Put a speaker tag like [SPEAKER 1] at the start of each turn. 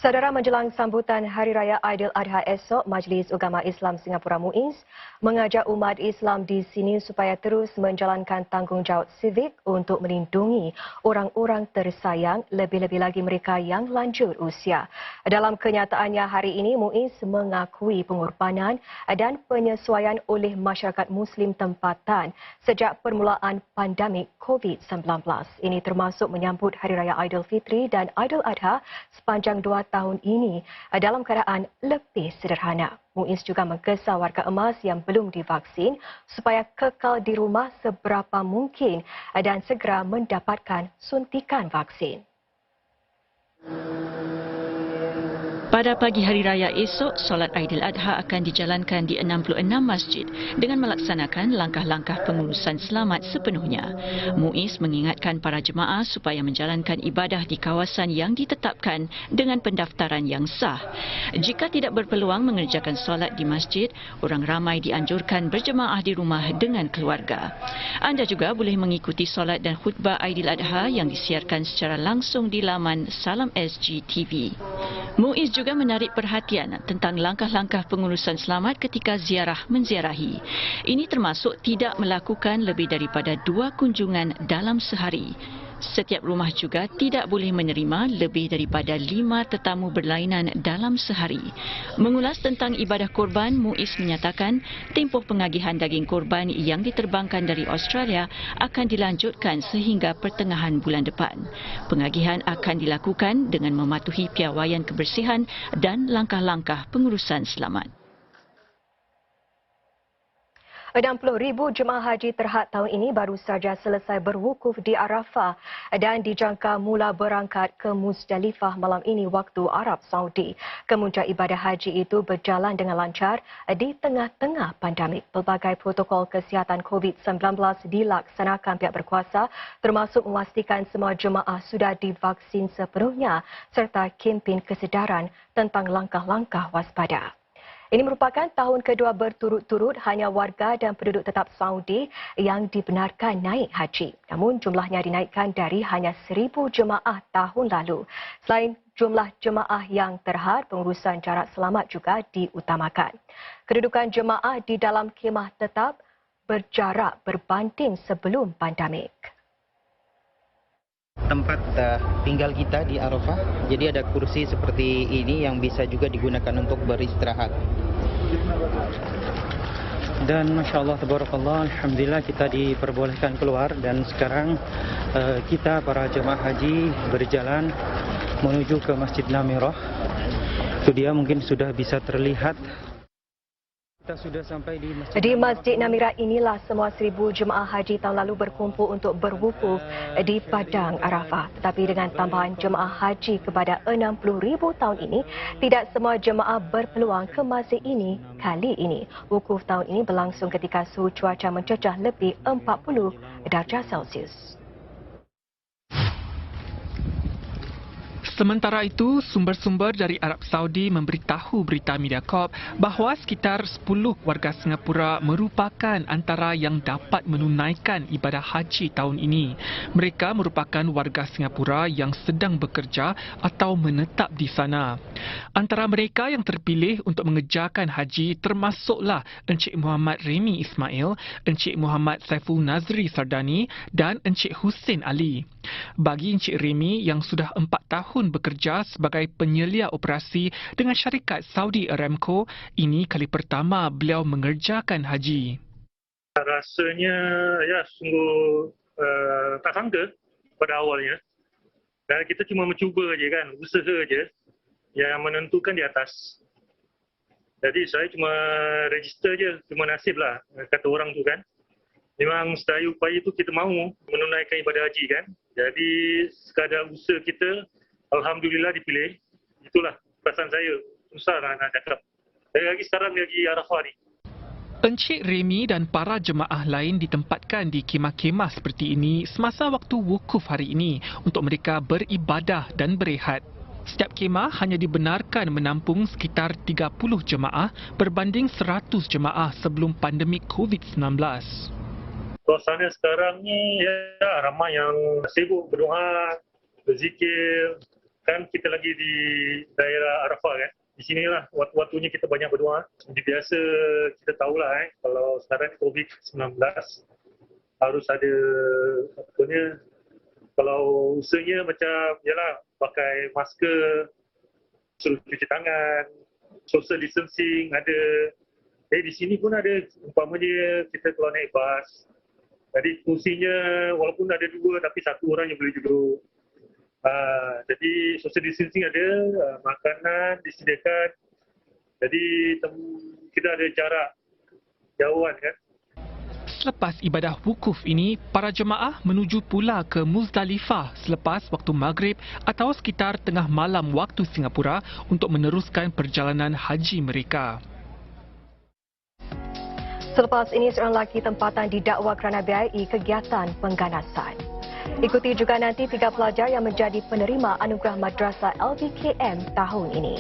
[SPEAKER 1] Saudara, menjelang sambutan Hari Raya Aidiladha esok, Majlis Ugama Islam Singapura MUIS mengajak umat Islam di sini supaya terus menjalankan tanggungjawab sivik untuk melindungi orang-orang tersayang, lebih-lebih lagi mereka yang lanjut usia. Dalam kenyataannya hari ini, MUIS mengakui pengorbanan dan penyesuaian oleh masyarakat Muslim tempatan sejak permulaan pandemik COVID-19. Ini termasuk menyambut Hari Raya Aidilfitri dan Aidiladha sepanjang 2 tahun ini dalam keadaan lebih sederhana. MUIS juga menggesa warga emas yang belum divaksin supaya kekal di rumah seberapa mungkin dan segera mendapatkan suntikan vaksin.
[SPEAKER 2] Pada pagi hari raya esok, solat Aidiladha akan dijalankan di 66 masjid dengan melaksanakan langkah-langkah pengurusan selamat sepenuhnya. MUIS mengingatkan para jemaah supaya menjalankan ibadah di kawasan yang ditetapkan dengan pendaftaran yang sah. Jika tidak berpeluang mengerjakan solat di masjid, orang ramai dianjurkan berjemaah di rumah dengan keluarga. Anda juga boleh mengikuti solat dan khutbah Aidiladha yang disiarkan secara langsung di laman Salam SG TV. MUIS juga menarik perhatian tentang langkah-langkah pengurusan selamat ketika ziarah menziarahi. Ini termasuk tidak melakukan lebih daripada 2 kunjungan dalam sehari. Setiap rumah juga tidak boleh menerima lebih daripada 5 tetamu berlainan dalam sehari. Mengulas tentang ibadah korban, MUIS menyatakan tempoh pengagihan daging korban yang diterbangkan dari Australia akan dilanjutkan sehingga pertengahan bulan depan. Pengagihan akan dilakukan dengan mematuhi piawaian kebersihan dan langkah-langkah pengurusan selamat.
[SPEAKER 1] 60,000 jemaah haji Terhad tahun ini baru saja selesai berwukuf di Arafah dan dijangka mula berangkat ke Muzdalifah malam ini waktu Arab Saudi. Kemuncak ibadah haji itu berjalan dengan lancar di tengah-tengah pandemik. Pelbagai protokol kesihatan COVID-19 dilaksanakan pihak berkuasa termasuk memastikan semua jemaah sudah divaksin sepenuhnya serta kempen kesedaran tentang langkah-langkah waspada. Ini merupakan tahun kedua berturut-turut hanya warga dan penduduk tetap Saudi yang dibenarkan naik haji. Namun jumlahnya dinaikkan dari hanya 1,000 jemaah tahun lalu. Selain jumlah jemaah yang terhad, pengurusan jarak selamat juga diutamakan. Kedudukan jemaah di dalam khemah tetap berjarak berbanding sebelum pandemik.
[SPEAKER 3] Tempat tinggal kita di Arafah, jadi ada kursi seperti ini yang bisa juga digunakan untuk beristirahat.
[SPEAKER 4] Dan Masya Allah, Tabarakallah, Alhamdulillah kita diperbolehkan keluar dan sekarang kita para jemaah haji berjalan menuju ke Masjid Namirah. Itu dia mungkin sudah bisa terlihat. Kita sudah sampai di
[SPEAKER 1] Masjid Namirah inilah semua 1,000 jemaah haji tahun lalu berkumpul untuk berwukuf di Padang Arafah. Tetapi dengan tambahan jemaah haji kepada 60,000 tahun ini, tidak semua jemaah berpeluang ke masjid ini kali ini. Wukuf tahun ini berlangsung ketika suhu cuaca mencecah lebih 40 darjah Celsius.
[SPEAKER 5] Sementara itu, sumber-sumber dari Arab Saudi memberitahu berita Mediacorp bahawa sekitar 10 warga Singapura merupakan antara yang dapat menunaikan ibadah haji tahun ini. Mereka merupakan warga Singapura yang sedang bekerja atau menetap di sana. Antara mereka yang terpilih untuk mengerjakan haji termasuklah Encik Muhammad Remy Ismail, Encik Muhammad Saiful Nazri Sardani dan Encik Hussein Ali. Bagi Encik Remy yang sudah 4 tahun bekerja sebagai penyelia operasi dengan syarikat Saudi Aramco, ini kali pertama beliau mengerjakan haji.
[SPEAKER 6] Rasanya ya sungguh tak sangka pada awalnya. Dan kita cuma mencuba je kan, usaha je yang menentukan di atas. Jadi saya cuma register je, cuma nasib lah kata orang tu kan. Memang sedaya upaya itu kita mahu menunaikan ibadah haji kan. Jadi sekadar usaha kita, Alhamdulillah dipilih. Itulah perasaan saya. Susahlah nak cakap. Lagi sekarang lagi Arafah ni.
[SPEAKER 5] Encik Remy dan para jemaah lain ditempatkan di kemah-kemah seperti ini semasa waktu wukuf hari ini untuk mereka beribadah dan berehat. Setiap kemah hanya dibenarkan menampung sekitar 30 jemaah berbanding 100 jemaah sebelum pandemik COVID-19.
[SPEAKER 6] Suasana sekarang ni ya ramai yang sibuk berdoa, berzikir. kan kita lagi di daerah Arafah kan. Di sinilah waktu-waktunya kita banyak berdoa. Seperti biasa kita tahulah kalau sekarang COVID-19 harus ada kalau usahanya macam yalah pakai masker, suruh cuci tangan, social distancing ada. Di sini pun ada, umpamanya kita kalau naik bas. Jadi kursinya walaupun ada 2 tapi 1 orang yang boleh duduk. Jadi social distancing ada, makanan disediakan. Jadi kita ada jarak jauhan kan.
[SPEAKER 5] Selepas ibadah wukuf ini, para jemaah menuju pula ke Muzdalifah selepas waktu maghrib atau sekitar tengah malam waktu Singapura untuk meneruskan perjalanan haji mereka.
[SPEAKER 1] Selepas ini, seorang lelaki tempatan didakwa kerana biayai kegiatan pengganasan. Ikuti juga nanti 3 pelajar yang menjadi penerima anugerah Madrasah LBKM tahun ini.